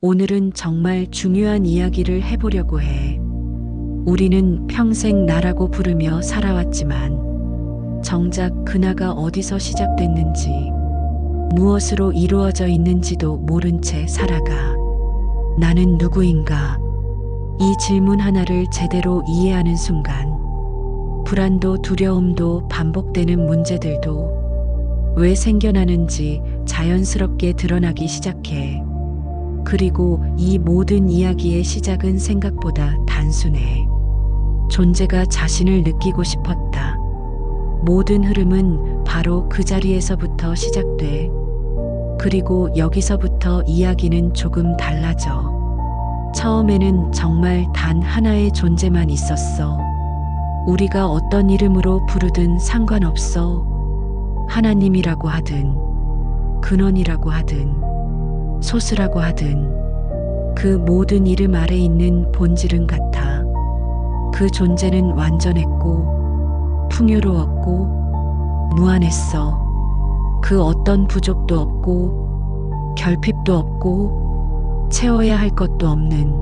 오늘은 정말 중요한 이야기를 해보려고 해. 우리는 평생 나라고 부르며 살아왔지만 정작 그 나가 어디서 시작됐는지, 무엇으로 이루어져 있는지도 모른 채 살아가. 나는 누구인가? 이 질문 하나를 제대로 이해하는 순간, 불안도 두려움도 반복되는 문제들도 왜 생겨나는지 자연스럽게 드러나기 시작해. 그리고 이 모든 이야기의 시작은 생각보다 단순해. 존재가 자신을 느끼고 싶었다. 모든 흐름은 바로 그 자리에서부터 시작돼. 그리고 여기서부터 이야기는 조금 달라져. 처음에는 정말 단 하나의 존재만 있었어. 우리가 어떤 이름으로 부르든 상관없어. 하나님이라고 하든, 근원이라고 하든, 소스라고 하든, 그 모든 이름 아래 있는 본질은 같아. 그 존재는 완전했고, 풍요로웠고, 무한했어. 그 어떤 부족도 없고, 결핍도 없고, 채워야 할 것도 없는,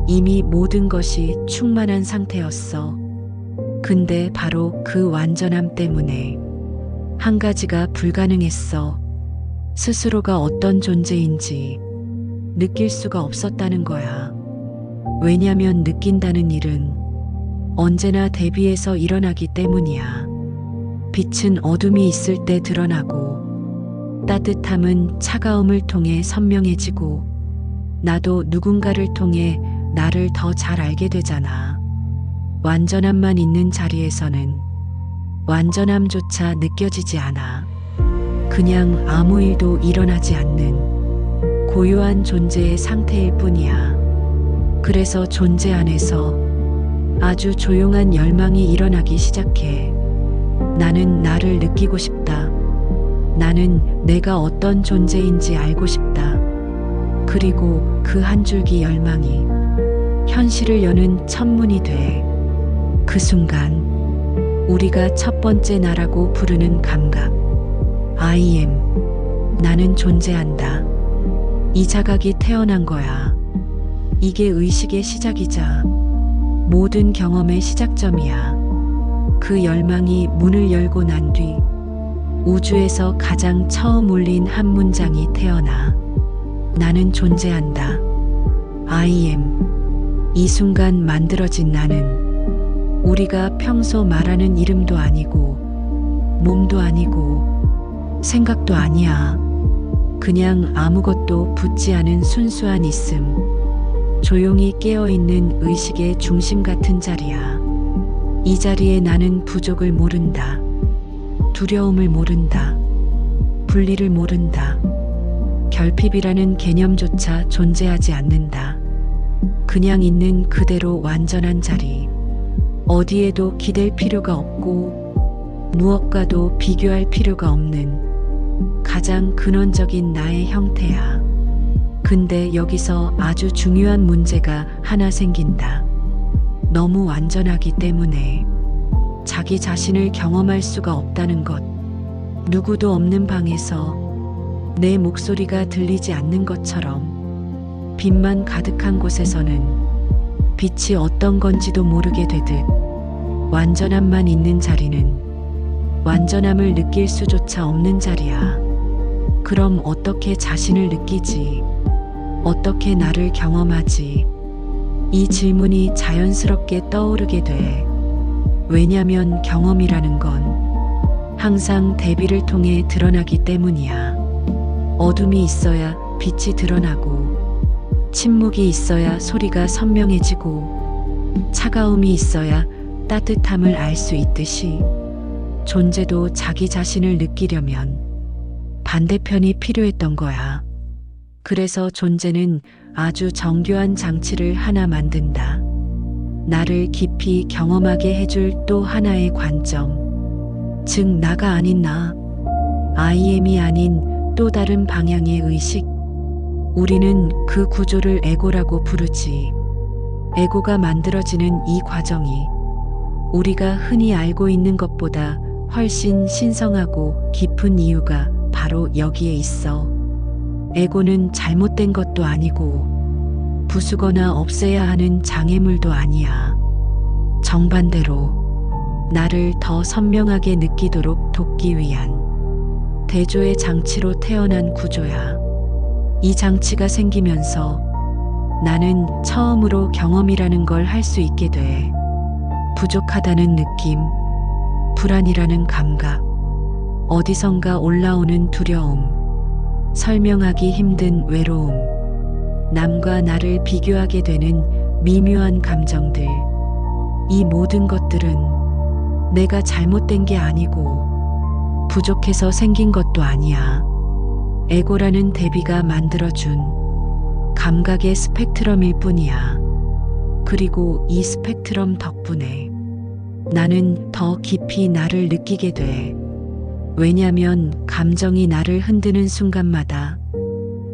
이미 모든 것이 충만한 상태였어. 근데 바로 그 완전함 때문에 한 가지가 불가능했어. 스스로가 어떤 존재인지 느낄 수가 없었다는 거야. 왜냐면 느낀다는 일은 언제나 대비해서 일어나기 때문이야. 빛은 어둠이 있을 때 드러나고, 따뜻함은 차가움을 통해 선명해지고, 나도 누군가를 통해 나를 더 잘 알게 되잖아. 완전함만 있는 자리에서는 완전함조차 느껴지지 않아. 그냥 아무 일도 일어나지 않는 고요한 존재의 상태일 뿐이야. 그래서 존재 안에서 아주 조용한 열망이 일어나기 시작해. 나는 나를 느끼고 싶다. 나는 내가 어떤 존재인지 알고 싶다. 그리고 그 한 줄기 열망이 현실을 여는 첫문이 돼. 그 순간 우리가 첫 번째 나라고 부르는 감각, I am, 나는 존재한다. 이 자각이 태어난 거야. 이게 의식의 시작이자 모든 경험의 시작점이야. 그 열망이 문을 열고 난 뒤 우주에서 가장 처음 울린 한 문장이 태어나. 나는 존재한다. I am. 이 순간 만들어진 나는 우리가 평소 말하는 이름도 아니고, 몸도 아니고, 생각도 아니야. 그냥 아무것도 붙지 않은 순수한 있음. 조용히 깨어있는 의식의 중심 같은 자리야. 이 자리에 나는 부족을 모른다. 두려움을 모른다. 분리를 모른다. 결핍이라는 개념조차 존재하지 않는다. 그냥 있는 그대로 완전한 자리. 어디에도 기댈 필요가 없고, 무엇과도 비교할 필요가 없는 가장 근원적인 나의 형태야. 근데 여기서 아주 중요한 문제가 하나 생긴다. 너무 완전하기 때문에 자기 자신을 경험할 수가 없다는 것. 누구도 없는 방에서 내 목소리가 들리지 않는 것처럼 빛만 가득한 곳에서는 빛이 어떤 건지도 모르게 되듯, 완전함만 있는 자리는 완전함을 느낄 수조차 없는 자리야. 그럼 어떻게 자신을 느끼지? 어떻게 나를 경험하지? 이 질문이 자연스럽게 떠오르게 돼. 왜냐면 경험이라는 건 항상 대비를 통해 드러나기 때문이야. 어둠이 있어야 빛이 드러나고, 침묵이 있어야 소리가 선명해지고, 차가움이 있어야 따뜻함을 알 수 있듯이, 존재도 자기 자신을 느끼려면 반대편이 필요했던 거야. 그래서 존재는 아주 정교한 장치를 하나 만든다. 나를 깊이 경험하게 해줄 또 하나의 관점. 즉, 나가 아닌 나, I am이 아닌 또 다른 방향의 의식. 우리는 그 구조를 에고라고 부르지. 에고가 만들어지는 이 과정이 우리가 흔히 알고 있는 것보다 훨씬 신성하고 깊은 이유가 바로 여기에 있어. 에고는 잘못된 것도 아니고 부수거나 없애야 하는 장애물도 아니야. 정반대로 나를 더 선명하게 느끼도록 돕기 위한 대조의 장치로 태어난 구조야. 이 장치가 생기면서 나는 처음으로 경험이라는 걸 할 수 있게 돼. 부족하다는 느낌, 불안이라는 감각, 어디선가 올라오는 두려움, 설명하기 힘든 외로움, 남과 나를 비교하게 되는 미묘한 감정들. 이 모든 것들은 내가 잘못된 게 아니고 부족해서 생긴 것도 아니야. 에고라는 대비가 만들어준 감각의 스펙트럼일 뿐이야. 그리고 이 스펙트럼 덕분에 나는 더 깊이 나를 느끼게 돼. 왜냐면 감정이 나를 흔드는 순간마다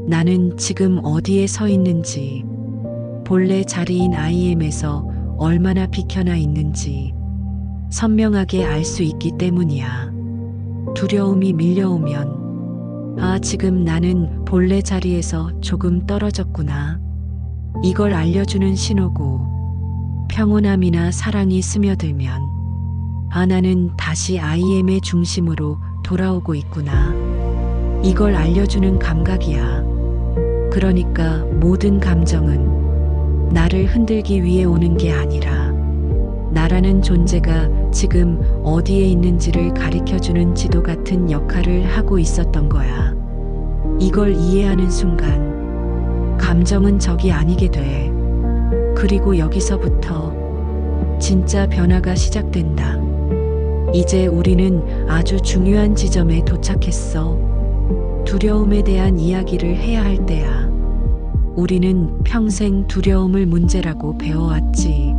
나는 지금 어디에 서 있는지, 본래 자리인 IM에서 얼마나 비켜나 있는지 선명하게 알 수 있기 때문이야. 두려움이 밀려오면, 아, 지금 나는 본래 자리에서 조금 떨어졌구나. 이걸 알려주는 신호고, 평온함이나 사랑이 스며들면, 아, 나는 다시 IM의 중심으로 돌아오고 있구나. 이걸 알려주는 감각이야. 그러니까 모든 감정은 나를 흔들기 위해 오는 게 아니라 나라는 존재가 지금 어디에 있는지를 가리켜주는 지도 같은 역할을 하고 있었던 거야. 이걸 이해하는 순간 감정은 적이 아니게 돼. 그리고 여기서부터 진짜 변화가 시작된다. 이제 우리는 아주 중요한 지점에 도착했어. 두려움에 대한 이야기를 해야 할 때야. 우리는 평생 두려움을 문제라고 배워왔지.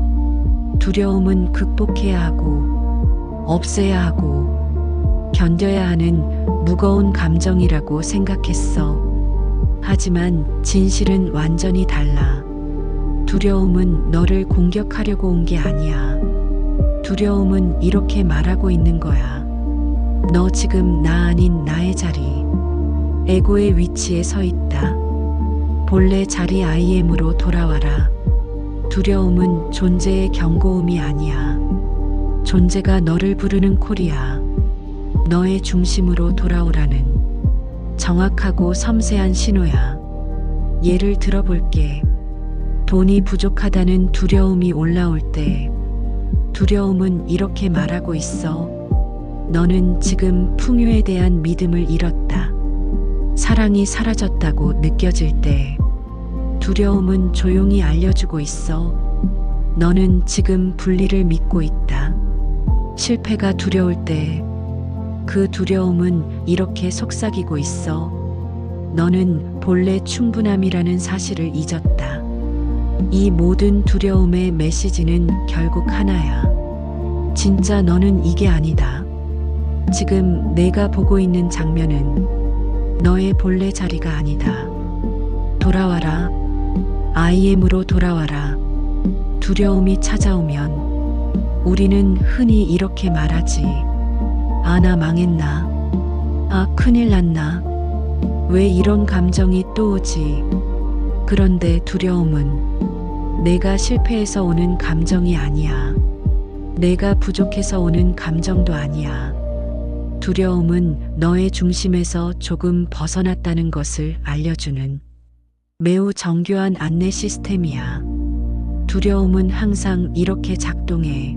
두려움은 극복해야 하고, 없애야 하고, 견뎌야 하는 무거운 감정이라고 생각했어. 하지만 진실은 완전히 달라. 두려움은 너를 공격하려고 온 게 아니야. 두려움은 이렇게 말하고 있는 거야. 너 지금 나 아닌 나의 자리, 에고의 위치에 서 있다. 본래 자리 IM으로 돌아와라. 두려움은 존재의 경고음이 아니야. 존재가 너를 부르는 콜이야. 너의 중심으로 돌아오라는 정확하고 섬세한 신호야. 예를 들어볼게. 돈이 부족하다는 두려움이 올라올 때 두려움은 이렇게 말하고 있어. 너는 지금 풍요에 대한 믿음을 잃었다. 사랑이 사라졌다고 느껴질 때 두려움은 조용히 알려주고 있어. 너는 지금 분리를 믿고 있다. 실패가 두려울 때 그 두려움은 이렇게 속삭이고 있어. 너는 본래 충분함이라는 사실을 잊었다. 이 모든 두려움의 메시지는 결국 하나야. 진짜 너는 이게 아니다. 지금 내가 보고 있는 장면은 너의 본래 자리가 아니다. 돌아와라. IM으로 돌아와라. 두려움이 찾아오면 우리는 흔히 이렇게 말하지. 아, 나 망했나? 아, 큰일 났나? 왜 이런 감정이 또 오지? 그런데 두려움은 내가 실패해서 오는 감정이 아니야. 내가 부족해서 오는 감정도 아니야. 두려움은 너의 중심에서 조금 벗어났다는 것을 알려주는 매우 정교한 안내 시스템이야. 두려움은 항상 이렇게 작동해.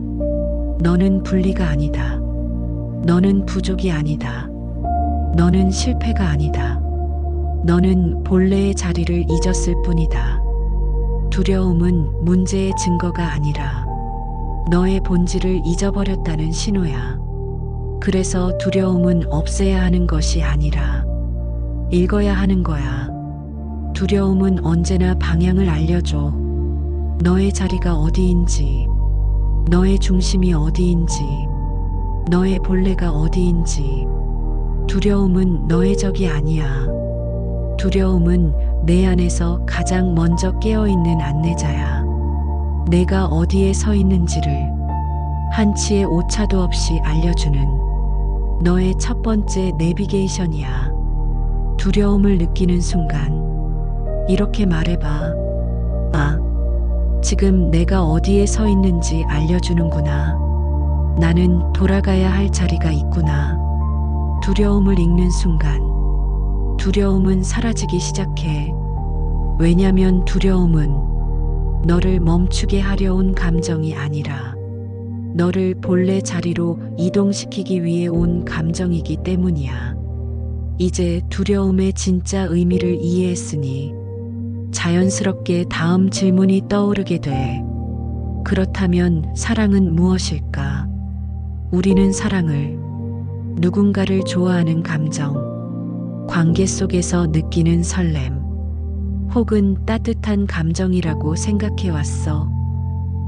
너는 분리가 아니다. 너는 부족이 아니다. 너는 실패가 아니다. 너는 본래의 자리를 잊었을 뿐이다. 두려움은 문제의 증거가 아니라 너의 본질을 잊어버렸다는 신호야. 그래서 두려움은 없애야 하는 것이 아니라 읽어야 하는 거야. 두려움은 언제나 방향을 알려줘. 너의 자리가 어디인지, 너의 중심이 어디인지, 너의 본래가 어디인지. 두려움은 너의 적이 아니야. 두려움은 내 안에서 가장 먼저 깨어있는 안내자야. 내가 어디에 서 있는지를 한치의 오차도 없이 알려주는 너의 첫 번째 내비게이션이야. 두려움을 느끼는 순간 이렇게 말해봐. 아, 지금 내가 어디에 서 있는지 알려주는구나. 나는 돌아가야 할 자리가 있구나. 두려움을 읽는 순간 두려움은 사라지기 시작해. 왜냐면 두려움은 너를 멈추게 하려 온 감정이 아니라 너를 본래 자리로 이동시키기 위해 온 감정이기 때문이야. 이제 두려움의 진짜 의미를 이해했으니 자연스럽게 다음 질문이 떠오르게 돼. 그렇다면 사랑은 무엇일까? 우리는 사랑을 누군가를 좋아하는 감정, 관계 속에서 느끼는 설렘, 혹은 따뜻한 감정이라고 생각해 왔어.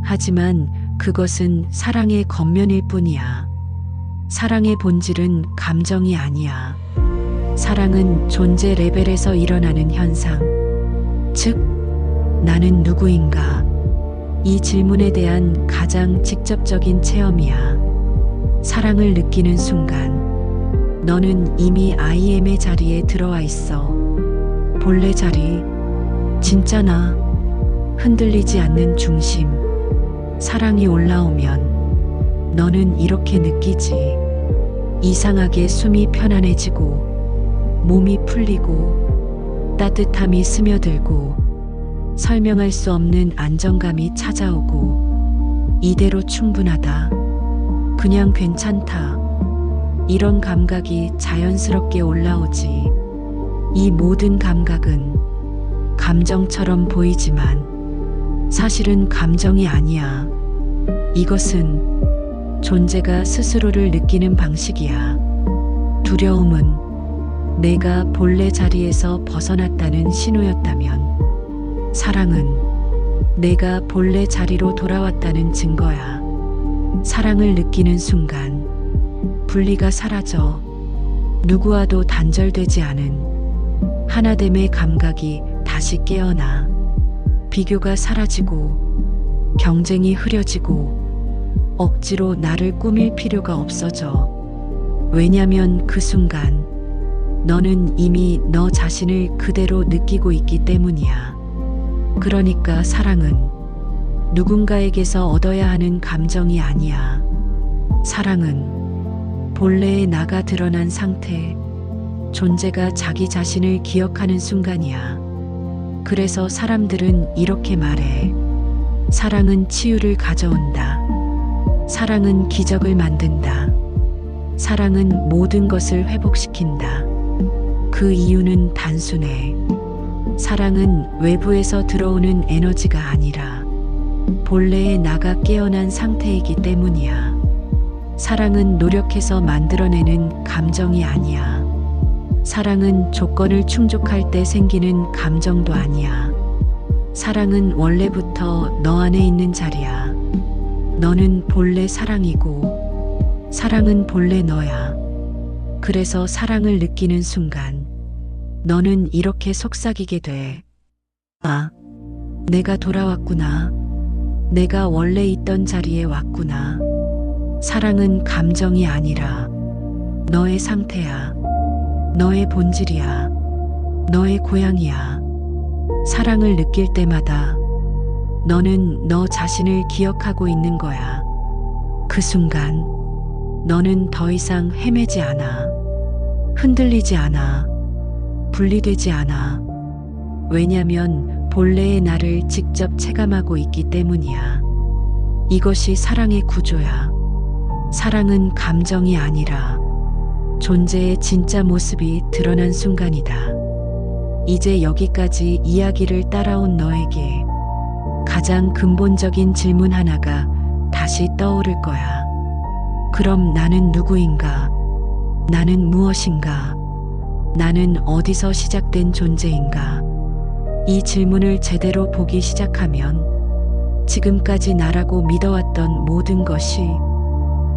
하지만 그것은 사랑의 겉면일 뿐이야. 사랑의 본질은 감정이 아니야. 사랑은 존재 레벨에서 일어나는 현상. 즉, 나는 누구인가? 이 질문에 대한 가장 직접적인 체험이야. 사랑을 느끼는 순간, 너는 이미 I am의 자리에 들어와 있어. 본래 자리, 진짜 나, 흔들리지 않는 중심. 사랑이 올라오면 너는 이렇게 느끼지. 이상하게 숨이 편안해지고, 몸이 풀리고, 따뜻함이 스며들고, 설명할 수 없는 안정감이 찾아오고, 이대로 충분하다. 그냥 괜찮다. 이런 감각이 자연스럽게 올라오지. 이 모든 감각은 감정처럼 보이지만 사실은 감정이 아니야. 이것은 존재가 스스로를 느끼는 방식이야. 두려움은 내가 본래 자리에서 벗어났다는 신호였다면, 사랑은 내가 본래 자리로 돌아왔다는 증거야. 사랑을 느끼는 순간 분리가 사라져. 누구와도 단절되지 않은 하나됨의 감각이 다시 깨어나. 비교가 사라지고 경쟁이 흐려지고 억지로 나를 꾸밀 필요가 없어져. 왜냐면 그 순간 너는 이미 너 자신을 그대로 느끼고 있기 때문이야. 그러니까 사랑은 누군가에게서 얻어야 하는 감정이 아니야. 사랑은 본래의 나가 드러난 상태, 존재가 자기 자신을 기억하는 순간이야. 그래서 사람들은 이렇게 말해. 사랑은 치유를 가져온다. 사랑은 기적을 만든다. 사랑은 모든 것을 회복시킨다. 그 이유는 단순해. 사랑은 외부에서 들어오는 에너지가 아니라 본래의 나가 깨어난 상태이기 때문이야. 사랑은 노력해서 만들어내는 감정이 아니야. 사랑은 조건을 충족할 때 생기는 감정도 아니야. 사랑은 원래부터 너 안에 있는 자리야. 너는 본래 사랑이고, 사랑은 본래 너야. 그래서 사랑을 느끼는 순간, 너는 이렇게 속삭이게 돼. 아, 내가 돌아왔구나. 내가 원래 있던 자리에 왔구나. 사랑은 감정이 아니라 너의 상태야. 너의 본질이야. 너의 고향이야. 사랑을 느낄 때마다 너는 너 자신을 기억하고 있는 거야. 그 순간 너는 더 이상 헤매지 않아. 흔들리지 않아. 분리되지 않아. 왜냐면 본래의 나를 직접 체감하고 있기 때문이야. 이것이 사랑의 구조야. 사랑은 감정이 아니라 존재의 진짜 모습이 드러난 순간이다. 이제 여기까지 이야기를 따라온 너에게 가장 근본적인 질문 하나가 다시 떠오를 거야. 그럼 나는 누구인가? 나는 무엇인가? 나는 어디서 시작된 존재인가? 이 질문을 제대로 보기 시작하면 지금까지 나라고 믿어왔던 모든 것이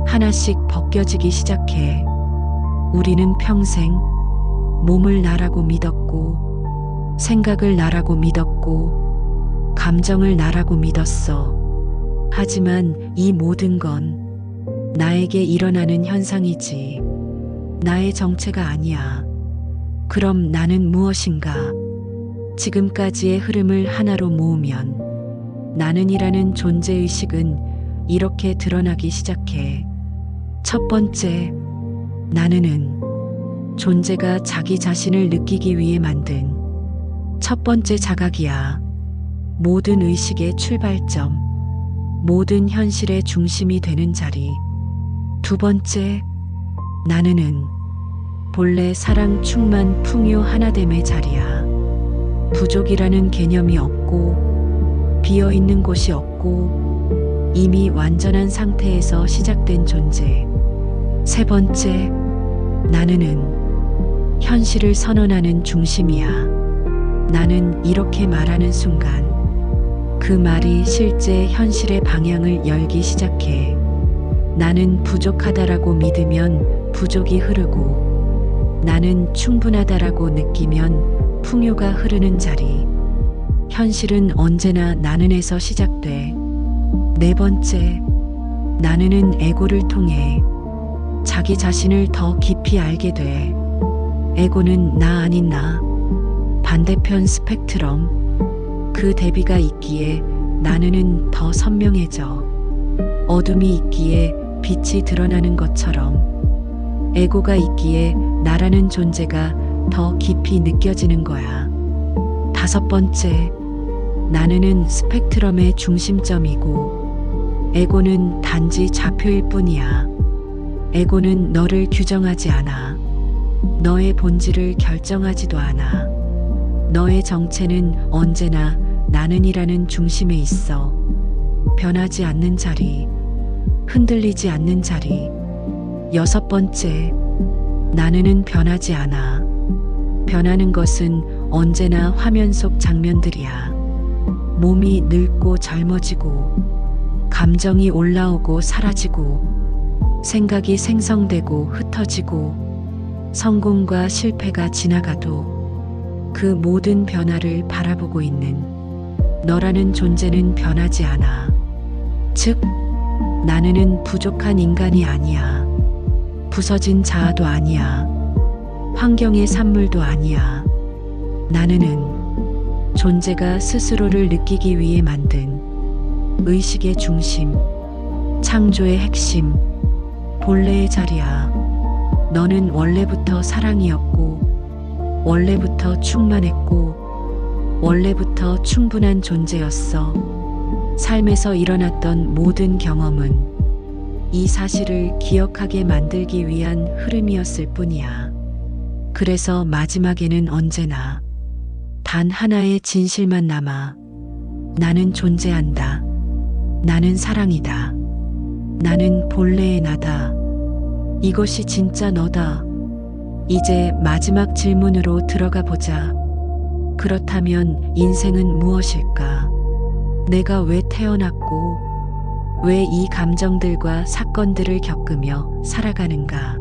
하나씩 벗겨지기 시작해. 우리는 평생 몸을 나라고 믿었고, 생각을 나라고 믿었고, 감정을 나라고 믿었어. 하지만 이 모든 건 나에게 일어나는 현상이지, 나의 정체가 아니야. 그럼 나는 무엇인가? 지금까지의 흐름을 하나로 모으면 나는이라는 존재의식은 이렇게 드러나기 시작해. 첫 번째, 나는은 존재가 자기 자신을 느끼기 위해 만든 첫 번째 자각이야. 모든 의식의 출발점, 모든 현실의 중심이 되는 자리. 두 번째, 나는은 본래 사랑 충만 풍요 하나됨의 자리야. 부족이라는 개념이 없고 비어있는 곳이 없고 이미 완전한 상태에서 시작된 존재. 세 번째, 나는은 현실을 선언하는 중심이야. 나는 이렇게 말하는 순간 그 말이 실제 현실의 방향을 열기 시작해. 나는 부족하다라고 믿으면 부족이 흐르고 나는 충분하다라고 느끼면 풍요가 흐르는 자리. 현실은 언제나 나는에서 시작돼. 네 번째, 나는은 에고를 통해 자기 자신을 더 깊이 알게 돼. 에고는 나 아닌 나, 반대편 스펙트럼, 그 대비가 있기에 나는은 더 선명해져. 어둠이 있기에 빛이 드러나는 것처럼 에고가 있기에 나라는 존재가 더 깊이 느껴지는 거야. 다섯 번째, 나는은 스펙트럼의 중심점이고 에고는 단지 좌표일 뿐이야. 에고는 너를 규정하지 않아. 너의 본질을 결정하지도 않아. 너의 정체는 언제나 나는이라는 중심에 있어. 변하지 않는 자리, 흔들리지 않는 자리. 여섯 번째, 나는은 변하지 않아. 변하는 것은 언제나 화면 속 장면들이야. 몸이 늙고 젊어지고, 감정이 올라오고 사라지고, 생각이 생성되고 흩어지고, 성공과 실패가 지나가도 그 모든 변화를 바라보고 있는 너라는 존재는 변하지 않아. 즉, 나는은 부족한 인간이 아니야. 부서진 자아도 아니야. 환경의 산물도 아니야. 나는은 존재가 스스로를 느끼기 위해 만든 의식의 중심, 창조의 핵심, 본래의 자리야. 너는 원래부터 사랑이었고, 원래부터 충만했고, 원래부터 충분한 존재였어. 삶에서 일어났던 모든 경험은 이 사실을 기억하게 만들기 위한 흐름이었을 뿐이야. 그래서 마지막에는 언제나 단 하나의 진실만 남아. 나는 존재한다. 나는 사랑이다. 나는 본래의 나다. 이것이 진짜 너다. 이제 마지막 질문으로 들어가 보자. 그렇다면 인생은 무엇일까? 내가 왜 태어났고, 왜 이 감정들과 사건들을 겪으며 살아가는가?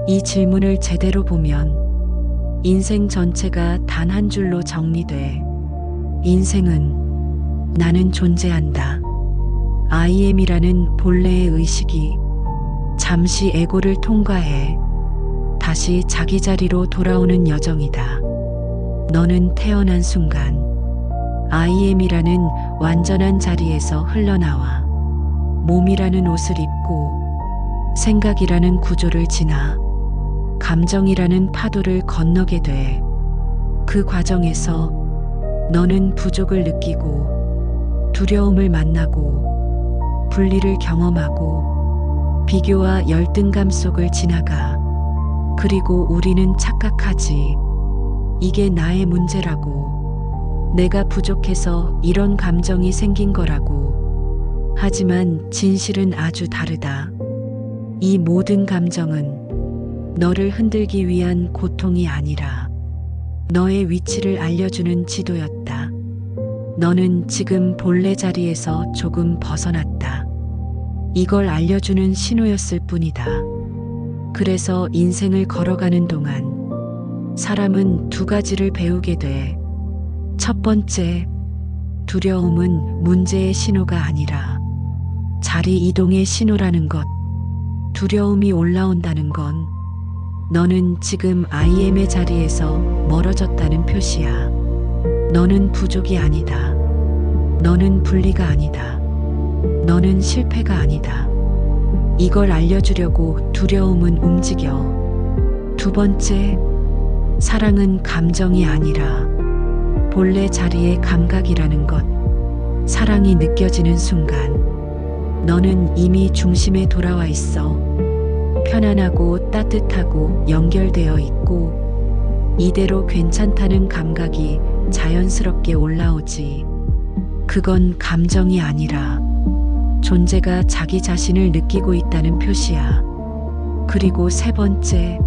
이 질문을 제대로 보면 인생 전체가 단 한 줄로 정리돼. 인생은 나는 존재한다. I am이라는 본래의 의식이 잠시 에고를 통과해 다시 자기 자리로 돌아오는 여정이다. 너는 태어난 순간 I am이라는 완전한 자리에서 흘러나와 몸이라는 옷을 입고 생각이라는 구조를 지나 감정이라는 파도를 건너게 돼. 그 과정에서 너는 부족을 느끼고 두려움을 만나고 분리를 경험하고 비교와 열등감 속을 지나가. 그리고 우리는 착각하지. 이게 나의 문제라고. 내가 부족해서 이런 감정이 생긴 거라고. 하지만 진실은 아주 다르다. 이 모든 감정은 너를 흔들기 위한 고통이 아니라 너의 위치를 알려주는 지도였다. 너는 지금 본래 자리에서 조금 벗어났다. 이걸 알려주는 신호였을 뿐이다. 그래서 인생을 걸어가는 동안 사람은 두 가지를 배우게 돼. 첫 번째, 두려움은 문제의 신호가 아니라 자리 이동의 신호라는 것. 두려움이 올라온다는 건 너는 지금 IM의 자리에서 멀어졌다는 표시야. 너는 부족이 아니다. 너는 분리가 아니다. 너는 실패가 아니다. 이걸 알려주려고 두려움은 움직여. 두 번째, 사랑은 감정이 아니라 본래 자리의 감각이라는 것. 사랑이 느껴지는 순간, 너는 이미 중심에 돌아와 있어. 편안하고 따뜻하고 연결되어 있고, 이대로 괜찮다는 감각이 자연스럽게 올라오지. 그건 감정이 아니라 존재가 자기 자신을 느끼고 있다는 표시야. 그리고 세 번째,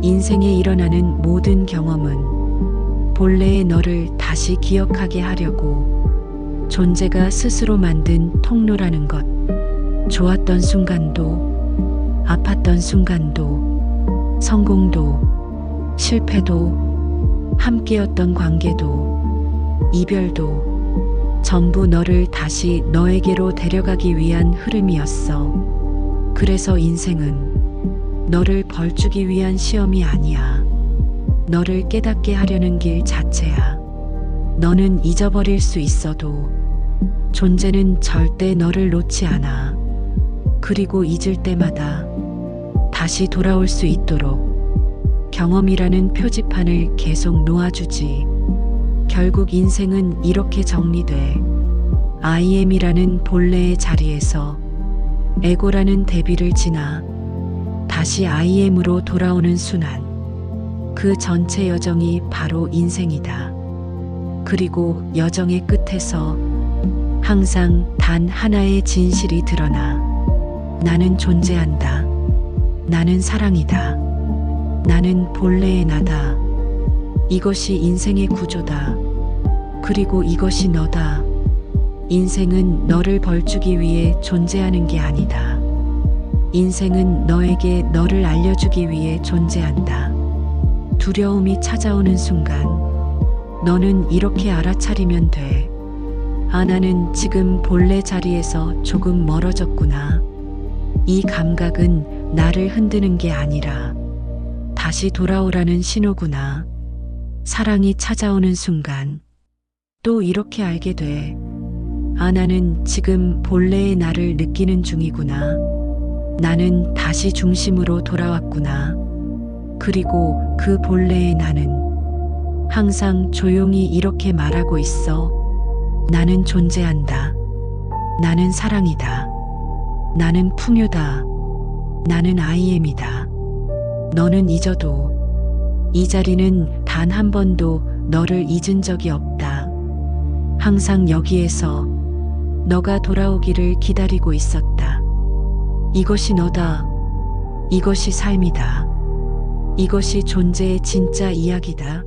인생에 일어나는 모든 경험은 본래의 너를 다시 기억하게 하려고 존재가 스스로 만든 통로라는 것. 좋았던 순간도, 아팠던 순간도, 성공도, 실패도, 함께였던 관계도, 이별도, 전부 너를 다시 너에게로 데려가기 위한 흐름이었어. 그래서 인생은 너를 벌주기 위한 시험이 아니야. 너를 깨닫게 하려는 길 자체야. 너는 잊어버릴 수 있어도 존재는 절대 너를 놓지 않아. 그리고 잊을 때마다 다시 돌아올 수 있도록 경험이라는 표지판을 계속 놓아주지. 결국 인생은 이렇게 정리돼. IM이라는 본래의 자리에서 에고라는 대비를 지나 다시 IM으로 돌아오는 순환. 그 전체 여정이 바로 인생이다. 그리고 여정의 끝에서 항상 단 하나의 진실이 드러나. 나는 존재한다. 나는 사랑이다. 나는 본래의 나다. 이것이 인생의 구조다. 그리고 이것이 너다. 인생은 너를 벌주기 위해 존재하는 게 아니다. 인생은 너에게 너를 알려주기 위해 존재한다. 두려움이 찾아오는 순간, 너는 이렇게 알아차리면 돼. 아, 나는 지금 본래 자리에서 조금 멀어졌구나. 이 감각은 나를 흔드는 게 아니라 다시 돌아오라는 신호구나. 사랑이 찾아오는 순간 또 이렇게 알게 돼. 아, 나는 지금 본래의 나를 느끼는 중이구나. 나는 다시 중심으로 돌아왔구나. 그리고 그 본래의 나는 항상 조용히 이렇게 말하고 있어. 나는 존재한다. 나는 사랑이다. 나는 풍요다. 나는 IM이다. 너는 잊어도 이 자리는 단 한 번도 너를 잊은 적이 없다. 항상 여기에서 너가 돌아오기를 기다리고 있었다. 이것이 너다. 이것이 삶이다. 이것이 존재의 진짜 이야기다.